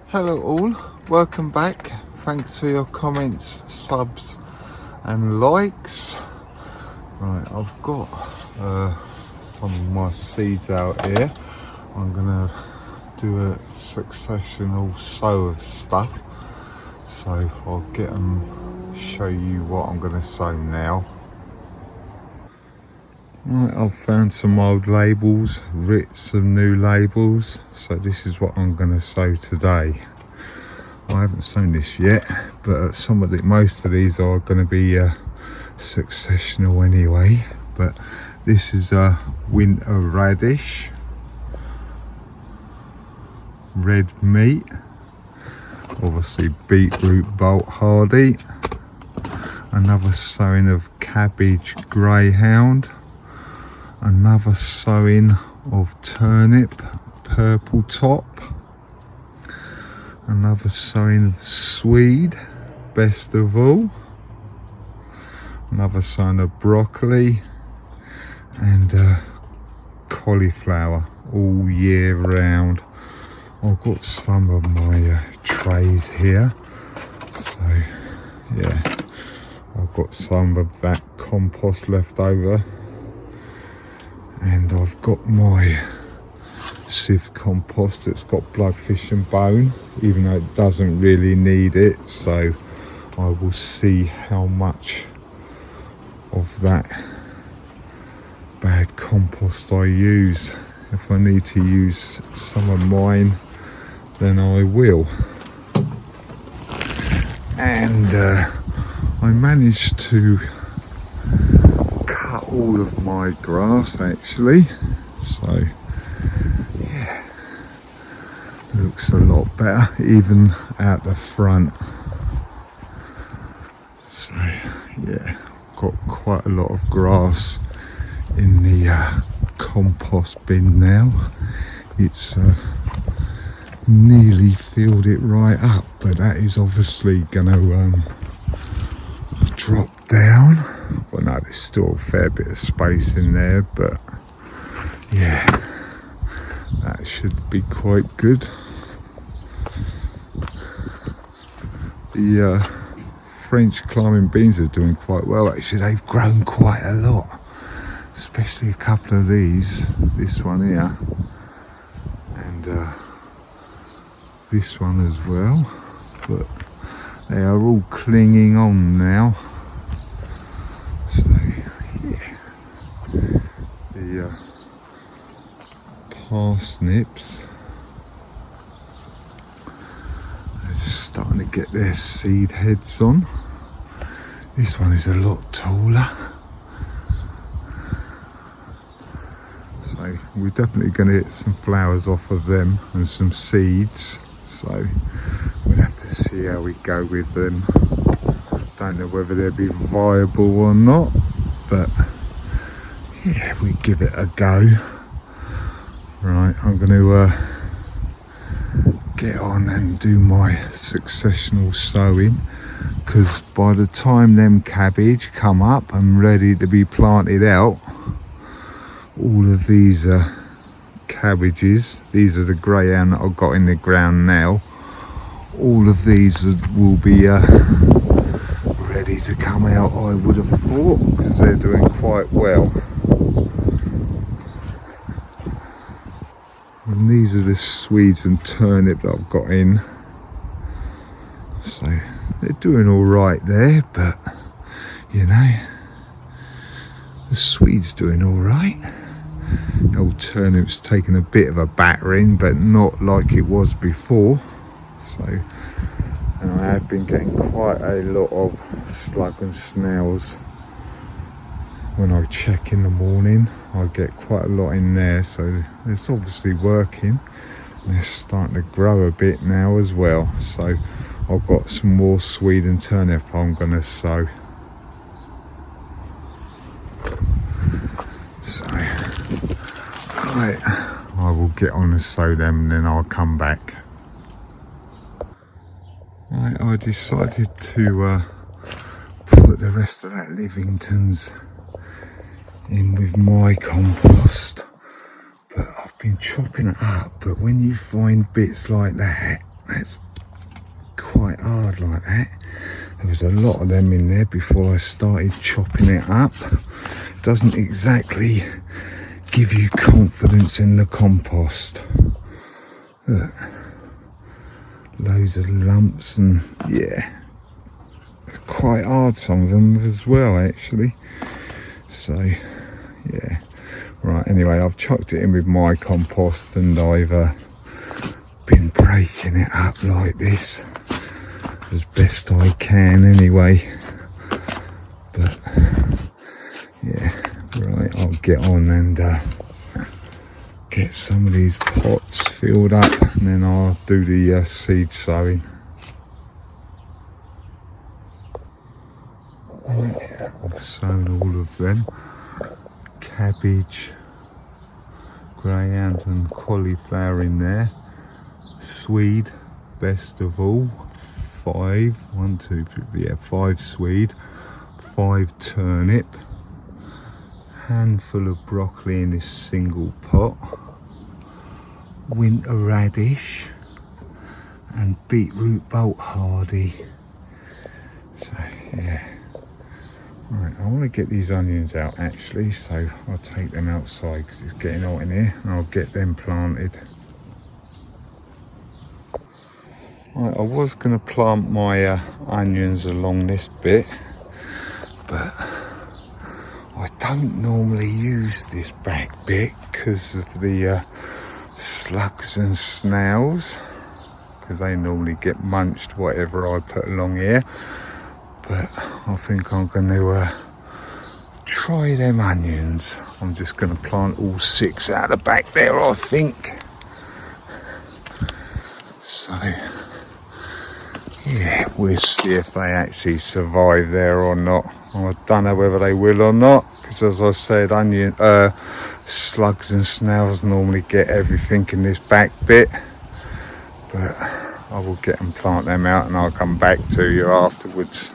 Hello all, welcome back. Thanks for your comments, subs and likes. Right, I've got some of my seeds out here. I'm gonna do a successional sow of stuff, so I'll get them, show you what I'm gonna sow now. Right, I've found some old labels, writ some new labels, so this is what I'm going to sow today. I haven't sown this yet, but most of these are going to be successional anyway. But this is a winter radish, red meat, obviously beetroot bolt hardy, another sowing of cabbage greyhound, another sowing of turnip purple top, another sowing of swede best of all, another sowing of broccoli, and cauliflower all year round. I've got some of my trays here, so yeah, I've got some of that compost left over. And I've got my sieve compost that's got bloodfish and bone, even though it doesn't really need it, so I will see how much of that bad compost I use. If I need to use some of mine, then I will. And I managed to all of my grass actually, so yeah, looks a lot better even out the front. So yeah, got quite a lot of grass in the compost bin now. It's nearly filled it right up, but that is obviously gonna drop down. Well, no, there's still a fair bit of space in there, but yeah, that should be quite good. The French climbing beans are doing quite well actually. They've grown quite a lot, especially a couple of these, this one here and this one as well, but they are all clinging on now. So yeah, the parsnips are just starting to get their seed heads on. This one is a lot taller, so we're definitely going to get some flowers off of them and some seeds, so we'll have to see how we go with them. Don't know whether they'll be viable or not, but yeah, we give it a go. Right, I'm going to get on and do my successional sowing, because by the time them cabbage come up and ready to be planted out, all of these cabbages, these are the greyhound that I've got in the ground now, all of these will be ready to come out, I would have thought, because they're doing quite well. And these are the swedes and turnip that I've got in, so they're doing all right there, but you know, the swede's doing all right. The old turnip's taken a bit of a battering, but not like it was before. So, and I have been getting quite a lot of slug and snails. When I check in the morning, I get quite a lot in there, so it's obviously working. And they're starting to grow a bit now as well, so I've got some more swede and turnip I'm going to sow. So, right, I will get on and sow them and then I'll come back. Right, I decided to put the rest of that Livington's in with my compost, but I've been chopping it up. But when you find bits like that, That's quite hard like that. There was a lot of them in there before I started chopping it up. Doesn't exactly give you confidence in the compost. Look. Loads of lumps, and yeah, it's quite hard, some of them as well actually. So yeah, right, anyway, I've chucked it in with my compost, and I've been breaking it up like this as best I can anyway. But yeah, right, I'll get on and get some of these pots filled up, and then I'll do the seed sowing. Right, I've sown all of them. Cabbage, greyhound and cauliflower in there. Swede, best of all. 5 swede, 5 turnip, handful of broccoli in this single pot, winter radish, and beetroot bolt hardy. So yeah, right, I want to get these onions out actually, so I'll take them outside because it's getting hot in here, and I'll get them planted. Right, I was going to plant my onions along this bit, but I don't normally use this back bit because of the slugs and snails, because they normally get munched whatever I put along here. But I think I'm going to try them onions. I'm just going to plant all 6 out the back there, I think. So yeah, we'll see if they actually survive there or not. I don't know whether they will or not, because as I said, slugs and snails normally get everything in this back bit. But I will get and plant them out, and I'll come back to you afterwards.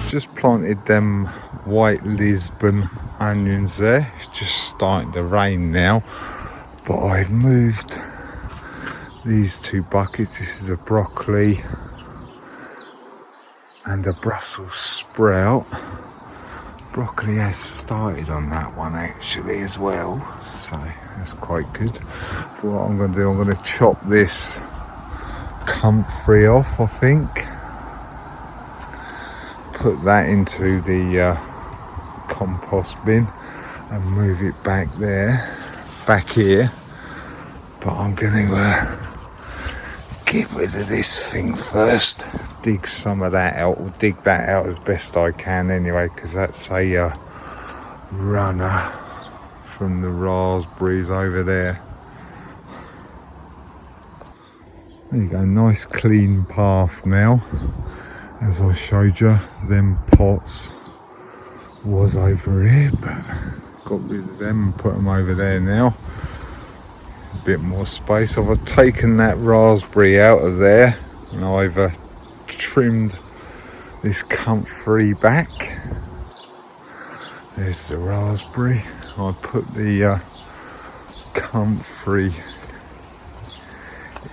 Just planted them white Lisbon onions there. It's just starting to rain now, but I've moved these 2 buckets. This is a broccoli and a Brussels sprout. Broccoli has started on that one actually as well, so that's quite good. But what I'm going to do, I'm going to chop this comfrey off, I think. Put that into the compost bin and move it back here. But I'm going to get rid of this thing first. Dig some of that out, or dig that out as best I can anyway, because that's a runner from the raspberries over there. There you go, nice clean path now. As I showed you, them pots was over here, but got rid of them and put them over there now. A bit more space. I've taken that raspberry out of there and I've trimmed this comfrey back. There's the raspberry. I put the comfrey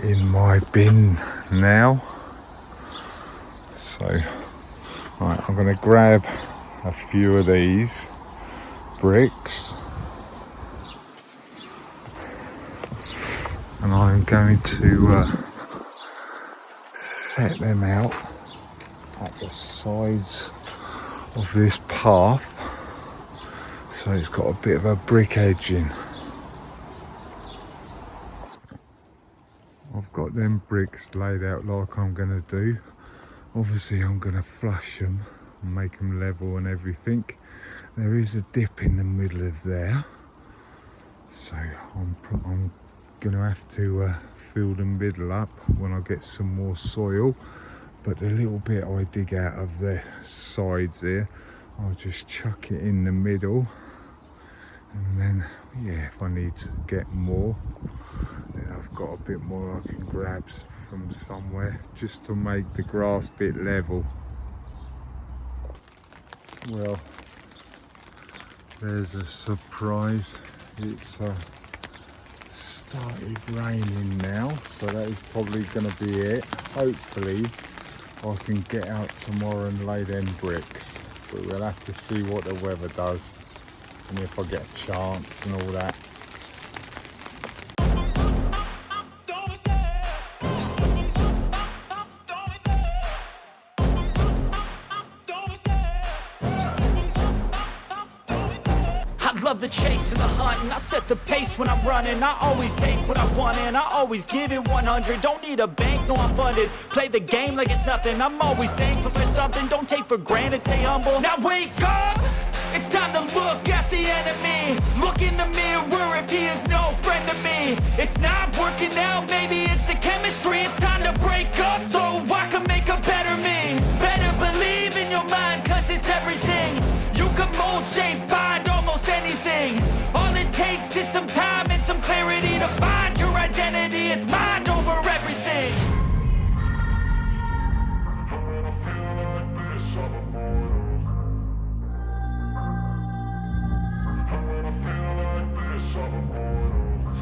in my bin now. So, right, I'm going to grab a few of these bricks and I'm going to set them out at the sides of this path so it's got a bit of a brick edging. I've got them bricks laid out like I'm going to do. Obviously I'm going to flush them and make them level and everything. There is a dip in the middle of there, so I'm going to have to fill the middle up when I get some more soil. But the little bit I dig out of the sides there, I'll just chuck it in the middle, and then yeah, if I need to get more, then I've got a bit more I can grab from somewhere just to make the grass bit level. Well, there's a surprise. It's started raining now, so that is probably going to be it. Hopefully I can get out tomorrow and lay them bricks, but we'll have to see what the weather does and if I get a chance and all that. Love the chase and the hunt, and I set the pace when I'm running. I always take what I want and I always give it 100. Don't need a bank, no I'm funded. Play the game like it's nothing. I'm always thankful for something. Don't take for granted, stay humble. Now wake up, it's time to look at the enemy. Look in the mirror if he is no friend to me. It's not working out, maybe it's the chemistry. It's time to break up so I can make a better me. Better believe in your mind, cause it's everything. You can mold, shape, find almost anything. All it takes is some time and some clarity to find your identity. It's mind over everything.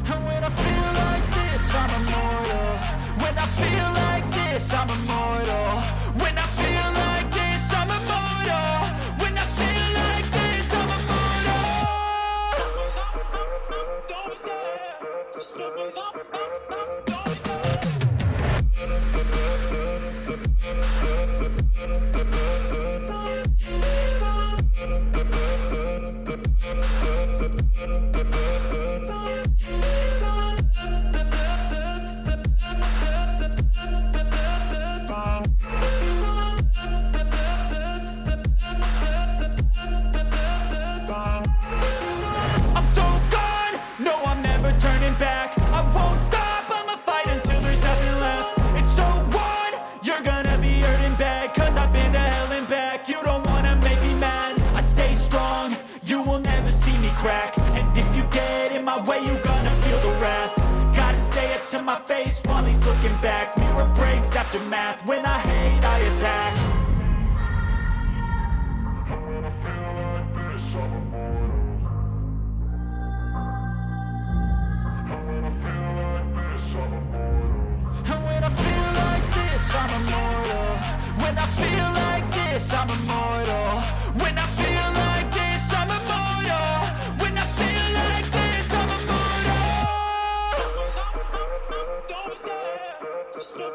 And when I feel like this, I'm immortal. When I feel like this, I'm immortal. When I feel like this, I'm immortal. When I feel like this, I'm immortal. Don't be scared. Just give it up. Don't be scared. I'm so gone, no I'm never turning back. I won't stop, I'ma fight until there's nothing left. It's so on, you're gonna be hurting bad. Cause I've been to hell and back. You don't wanna make me mad. I stay strong, you will never see me crack. And if you get in my way, you're gonna feel the wrath. Gotta say it to my face while he's looking back. Mirror breaks after math. When I hate, I attack. this, I'm immortal. When I feel like this, I'm immortal. When I feel like this, I'm immortal. Don't be scared. Don't be scared.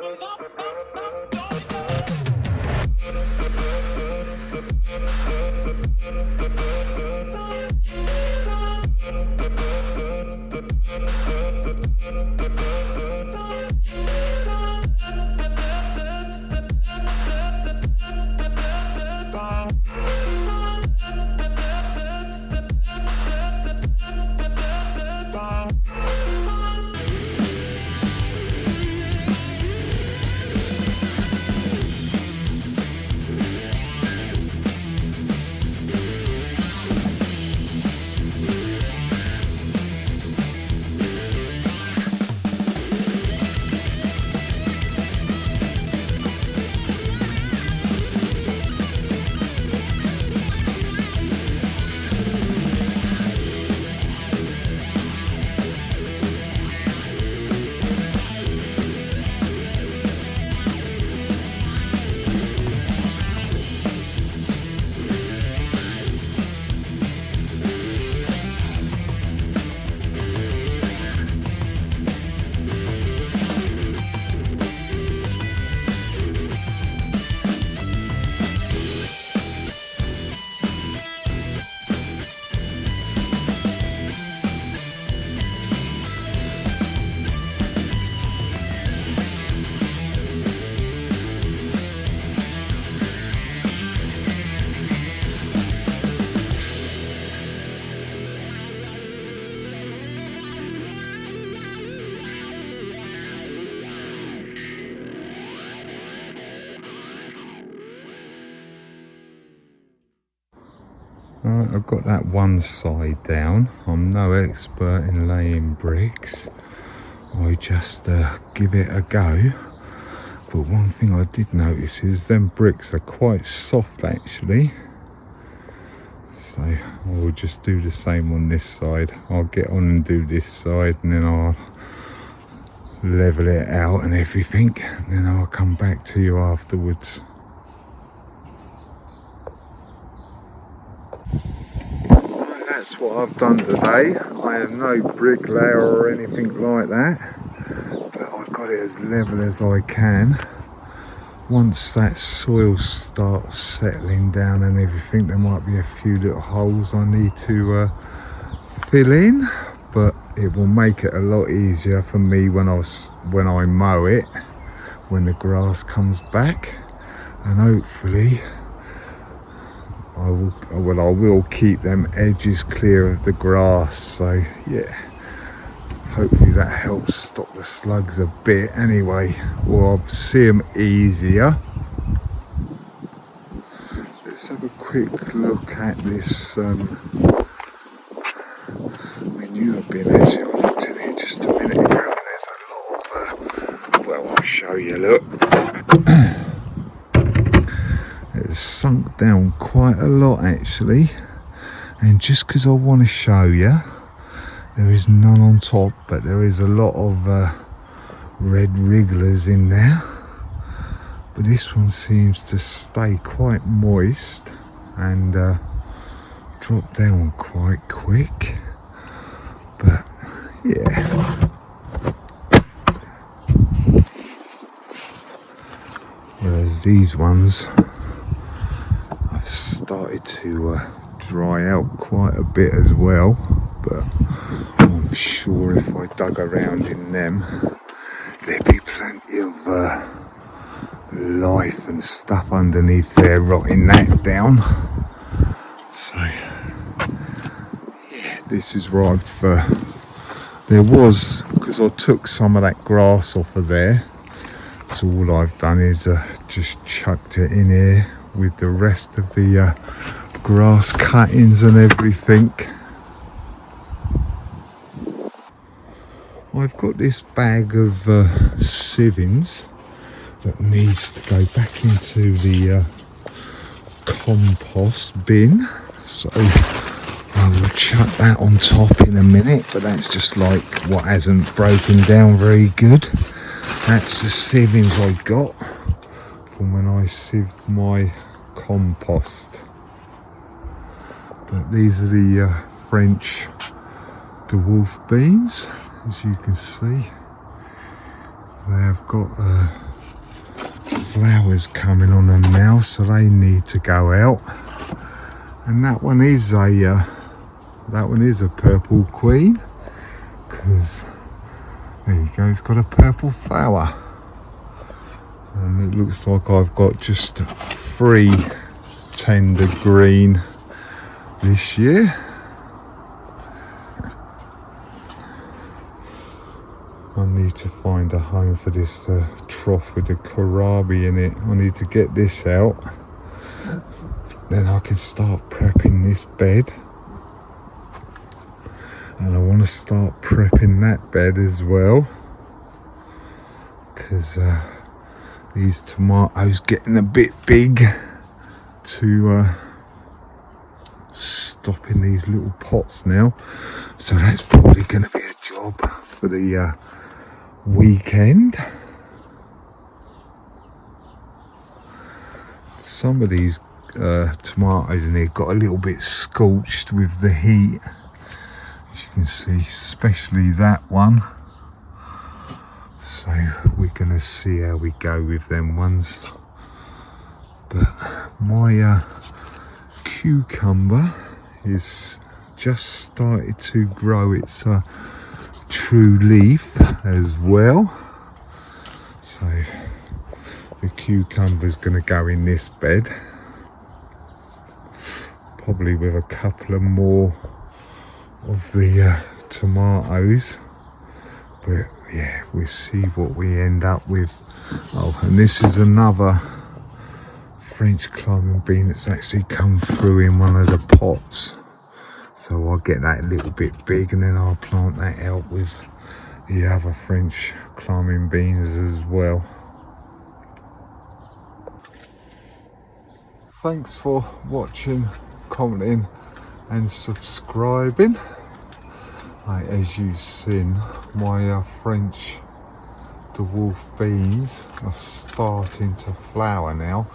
Right, I've got that one side down. I'm no expert in laying bricks. I just give it a go. But one thing I did notice is them bricks are quite soft actually. So I'll just do the same on this side. I'll get on and do this side and then I'll level it out and everything. And then I'll come back to you afterwards. That's what I've done today. I am no bricklayer or anything like that, but I've got it as level as I can. Once that soil starts settling down and everything, there might be a few little holes I need to fill in, but it will make it a lot easier for me when I mow it, when the grass comes back, and hopefully I will keep them edges clear of the grass. So yeah, hopefully that helps stop the slugs a bit anyway, or I'll see them easier. Let's have a quick look at this manure bin. Actually, I looked at it just a minute ago and there's a lot of well, I'll show you, look. It's sunk down quite a lot actually, and just because I want to show you, there is none on top, but there is a lot of red wrigglers in there, but this one seems to stay quite moist and drop down quite quick. But yeah, whereas these ones started to dry out quite a bit as well, but I'm sure if I dug around in them there'd be plenty of life and stuff underneath there rotting that down. So yeah, this is where I've there was, because I took some of that grass off of there, so all I've done is just chucked it in here with the rest of the grass cuttings and everything. I've got this bag of sievings that needs to go back into the compost bin, so I will chuck that on top in a minute, but that's just like what hasn't broken down very good. That's the sievings I got from when I sieved my compost. But these are the French dwarf beans, as you can see. They've got flowers coming on them now, so they need to go out. And that one is a purple queen, because there you go, it's got a purple flower. And it looks like I've got just 3 tender green this year. I need to find a home for this trough with the kohlrabi in it. I need to get this out. Then I can start prepping this bed. And I want to start prepping that bed as well. Because these tomatoes getting a bit big to stop in these little pots now. So that's probably going to be a job for the weekend. Some of these tomatoes in here got a little bit scorched with the heat, as you can see, especially that one. So we're gonna see how we go with them ones. But my cucumber is just started to grow its true leaf as well. So the cucumber is going to go in this bed, probably with a couple of more of the tomatoes. But yeah, we'll see what we end up with. Oh, and this is another French climbing bean that's actually come through in one of the pots. So I'll get that a little bit big, and then I'll plant that out with the other French climbing beans as well. Thanks for watching, commenting and subscribing. As you've seen, my French dwarf beans are starting to flower now,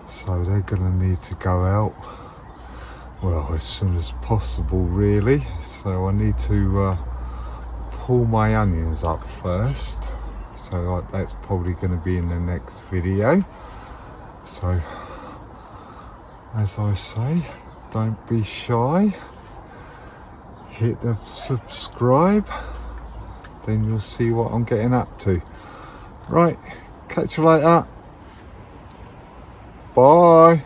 so they're going to need to go out, well, as soon as possible really. So I need to pull my onions up first, so that's probably going to be in the next video. So as I say, don't be shy, hit the subscribe, then you'll see what I'm getting up to. Right, catch you later, bye.